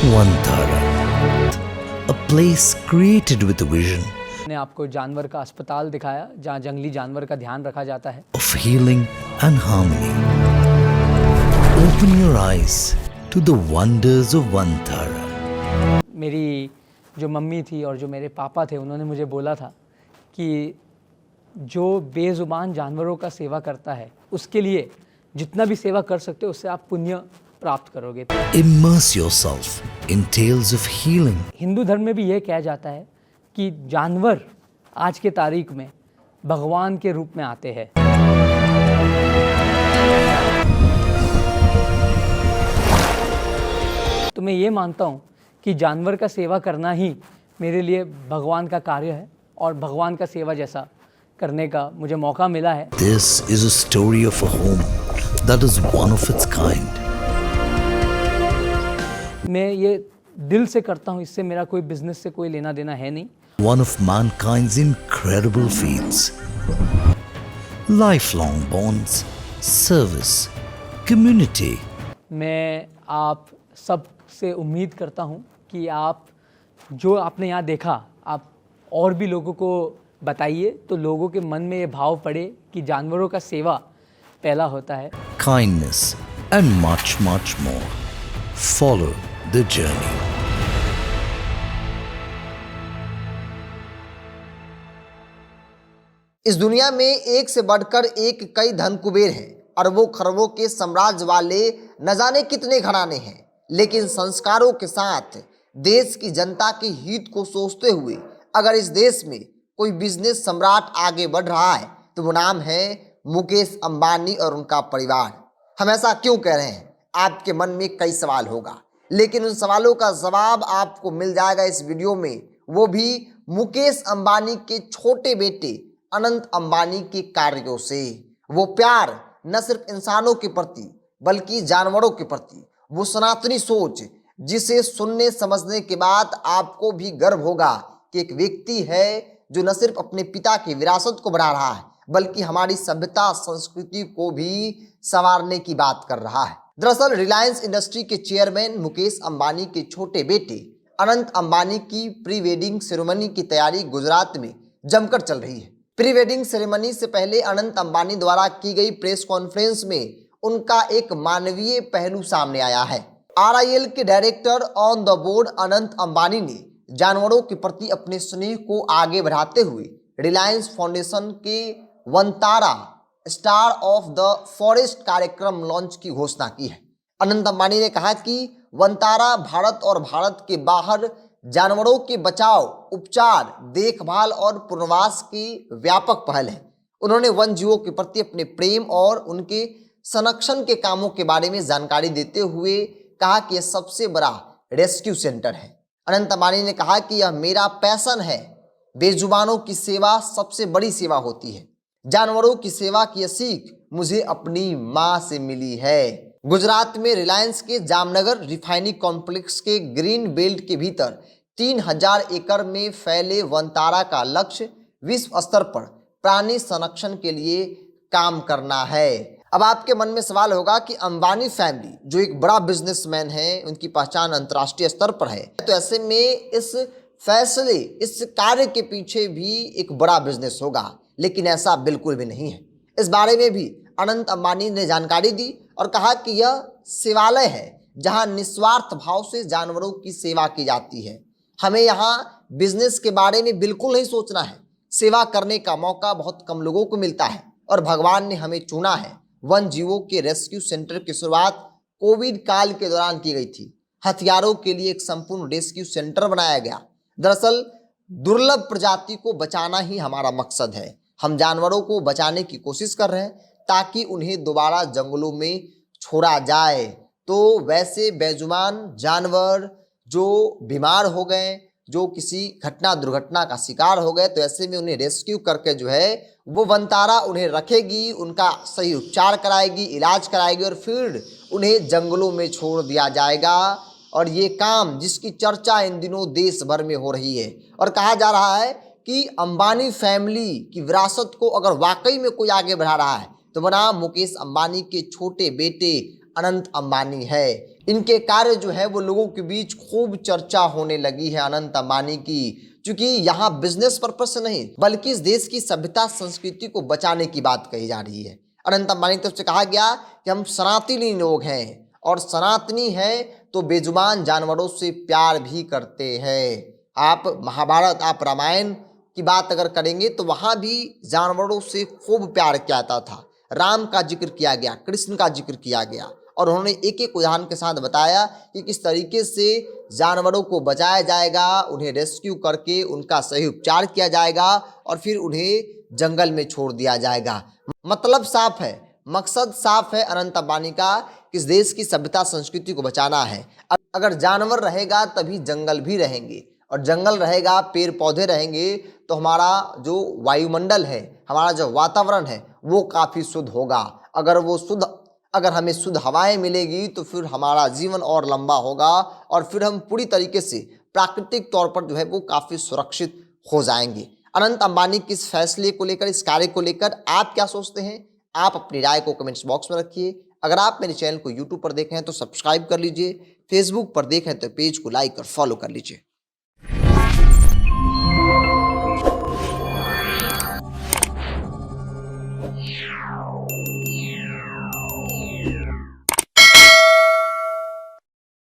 Vantara, a place created with a vision ने आपको जानवर का अस्पताल दिखाया जहाँ जंगली जानवर का ध्यान रखा जाता है। of healing and harmony. Open your eyes to the wonders of Vantara. मेरी जो मम्मी थी और जो मेरे पापा थे उन्होंने मुझे बोला था कि जो बेजुबान जानवरों का सेवा करता है उसके लिए जितना भी सेवा कर सकते हो उससे आप पुण्य प्राप्त करोगे। Immerse yourself in tales of healing, Hindu धर्म में भी यह कहा जाता है कि जानवर आज के तारीख में भगवान के रूप में आते हैं। तो मैं ये मानता हूँ कि जानवर का सेवा करना ही मेरे लिए भगवान का कार्य है और भगवान का सेवा जैसा करने का मुझे मौका मिला है। this is a story of a home that is one of its kind. मैं ये दिल से करता हूँ, इससे मेरा कोई बिजनेस से कोई लेना देना है नहीं। One of mankind's incredible feats. Lifelong bonds, service, community. मैं आप सब से उम्मीद करता हूँ कि आप जो आपने यहाँ देखा आप और भी लोगों को बताइए तो लोगों के मन में ये भाव पड़े कि जानवरों का सेवा पहला होता है। Kindness and much, much more. Follow the journey. इस दुनिया में एक से बढ़कर एक कई धन कुबेर हैं, अरबों खरबों के साम्राज्य वाले न जाने कितने घराने हैं, लेकिन संस्कारों के साथ देश की जनता के हित को सोचते हुए अगर इस देश में कोई बिजनेस सम्राट आगे बढ़ रहा है तो वो नाम है मुकेश अंबानी और उनका परिवार। हम ऐसा क्यों कह रहे हैं? आपके मन में कई सवाल होगा, लेकिन उन सवालों का जवाब आपको मिल जाएगा इस वीडियो में, वो भी मुकेश अंबानी के छोटे बेटे अनंत अंबानी के कार्यों से। वो प्यार न सिर्फ इंसानों के प्रति बल्कि जानवरों के प्रति, वो सनातनी सोच जिसे सुनने समझने के बाद आपको भी गर्व होगा कि एक व्यक्ति है जो न सिर्फ अपने पिता की विरासत को बढ़ा रहा है बल्कि हमारी सभ्यता संस्कृति को भी संवारने की बात कर रहा है। दरअसल रिलायंस इंडस्ट्री के चेयरमैन मुकेश अंबानी के छोटे बेटे अनंत अंबानी की प्री वेडिंग सेरेमनी की तैयारी गुजरात में जमकर चल रही है। प्री वेडिंग सेरेमनी से पहले अनंत अंबानी द्वारा की गई प्रेस कॉन्फ्रेंस में उनका एक मानवीय पहलू सामने आया है। RIL के director on the board Anant Ambani ने जानवरों के प्रति अपने स्नेह को आगे बढ़ाते हुए रिलायंस फाउंडेशन के Vantara star of the forest कार्यक्रम लॉन्च की घोषणा की है। अनंत अंबानी ने कहा कि वंतारा भारत और भारत के बाहर जानवरों के बचाव, उपचार, देखभाल और पुनर्वास की व्यापक पहल है। उन्होंने वन जीवों के प्रति अपने प्रेम और उनके संरक्षण के कामों के बारे में जानकारी देते हुए कहा कि यह सबसे बड़ा रेस्क्यू सेंटर है। अनंत अंबानी ने कहा कि यह मेरा पैशन है। बेजुबानों की सेवा सबसे बड़ी सेवा होती है। जानवरों की सेवा की यह सीख मुझे अपनी माँ से मिली है। गुजरात में रिलायंस के जामनगर रिफाइनरी कॉम्प्लेक्स के ग्रीन बेल्ट के भीतर 3000 एकड़ में फैले वनतारा का लक्ष्य विश्व स्तर पर प्राणी संरक्षण के लिए काम करना है। अब आपके मन में सवाल होगा कि अंबानी फैमिली जो एक बड़ा बिजनेसमैन है, उनकी पहचान अंतर्राष्ट्रीय स्तर पर है, तो ऐसे में इस फैसले, इस कार्य के पीछे भी एक बड़ा बिजनेस होगा, लेकिन ऐसा बिल्कुल भी नहीं है। इस बारे में भी अनंत अंबानी ने जानकारी दी और कहा कि यह सेवालय है जहां निस्वार्थ भाव से जानवरों की सेवा की जाती है। हमें यहाँ बिजनेस के बारे में बिल्कुल नहीं सोचना है। सेवा करने का मौका बहुत कम लोगों को मिलता है और भगवान ने हमें चुना है। वन जीवों के रेस्क्यू सेंटर की शुरुआत कोविड काल के दौरान की गई थी। हथियारों के लिए एक संपूर्ण रेस्क्यू सेंटर बनाया गया। दरअसल दुर्लभ प्रजाति को बचाना ही हमारा मकसद है। हम जानवरों को बचाने की कोशिश कर रहे हैं ताकि उन्हें दोबारा जंगलों में छोड़ा जाए। तो वैसे बेजुबान जानवर जो बीमार हो गए, जो किसी घटना दुर्घटना का शिकार हो गए, तो ऐसे में उन्हें रेस्क्यू करके जो है वो वनतारा उन्हें रखेगी, उनका सही उपचार कराएगी, इलाज कराएगी और फिर उन्हें जंगलों में छोड़ दिया जाएगा। और ये काम जिसकी चर्चा इन दिनों देश भर में हो रही है और कहा जा रहा है कि अंबानी फैमिली की विरासत को अगर वाकई में कोई आगे बढ़ा रहा है तो वो नाम मुकेश अंबानी के छोटे बेटे अनंत अंबानी है। इनके कार्य जो है वो लोगों के बीच खूब चर्चा होने लगी है अनंत अंबानी की, क्योंकि यहाँ बिजनेस पर्पस से नहीं बल्कि इस देश की सभ्यता संस्कृति को बचाने की बात कही जा रही है। अनंत अंबानी की तरफ से कहा गया कि हम सनातनी लोग हैं और सनातनी हैं तो बेजुबान जानवरों से प्यार भी करते हैं। आप महाभारत, आप रामायण की बात अगर करेंगे तो वहाँ भी जानवरों से खूब प्यार किया जाता था। राम का जिक्र किया गया, कृष्ण का जिक्र किया गया और उन्होंने एक एक उदाहरण के साथ बताया कि किस तरीके से जानवरों को बचाया जाएगा, उन्हें रेस्क्यू करके उनका सही उपचार किया जाएगा और फिर उन्हें जंगल में छोड़ दिया जाएगा। मतलब साफ है, मकसद साफ है अनंत अंबानी का कि इस देश की सभ्यता संस्कृति को बचाना है। अगर जानवर रहेगा तभी जंगल भी रहेंगे और जंगल रहेगा, पेड़ पौधे रहेंगे तो हमारा जो वायुमंडल है, हमारा जो वातावरण है वो काफ़ी शुद्ध होगा। अगर हमें शुद्ध हवाएं मिलेगी तो फिर हमारा जीवन और लंबा होगा और फिर हम पूरी तरीके से प्राकृतिक तौर पर जो है वो काफ़ी सुरक्षित हो जाएंगे। अनंत अंबानी के इस फैसले को लेकर, इस कार्य को लेकर आप क्या सोचते हैं? आप अपनी राय को कमेंट्स बॉक्स में रखिए। अगर आप मेरे चैनल को यूट्यूब पर देखें तो सब्सक्राइब कर लीजिए, फेसबुक पर देखें तो पेज को लाइक और फॉलो कर लीजिए।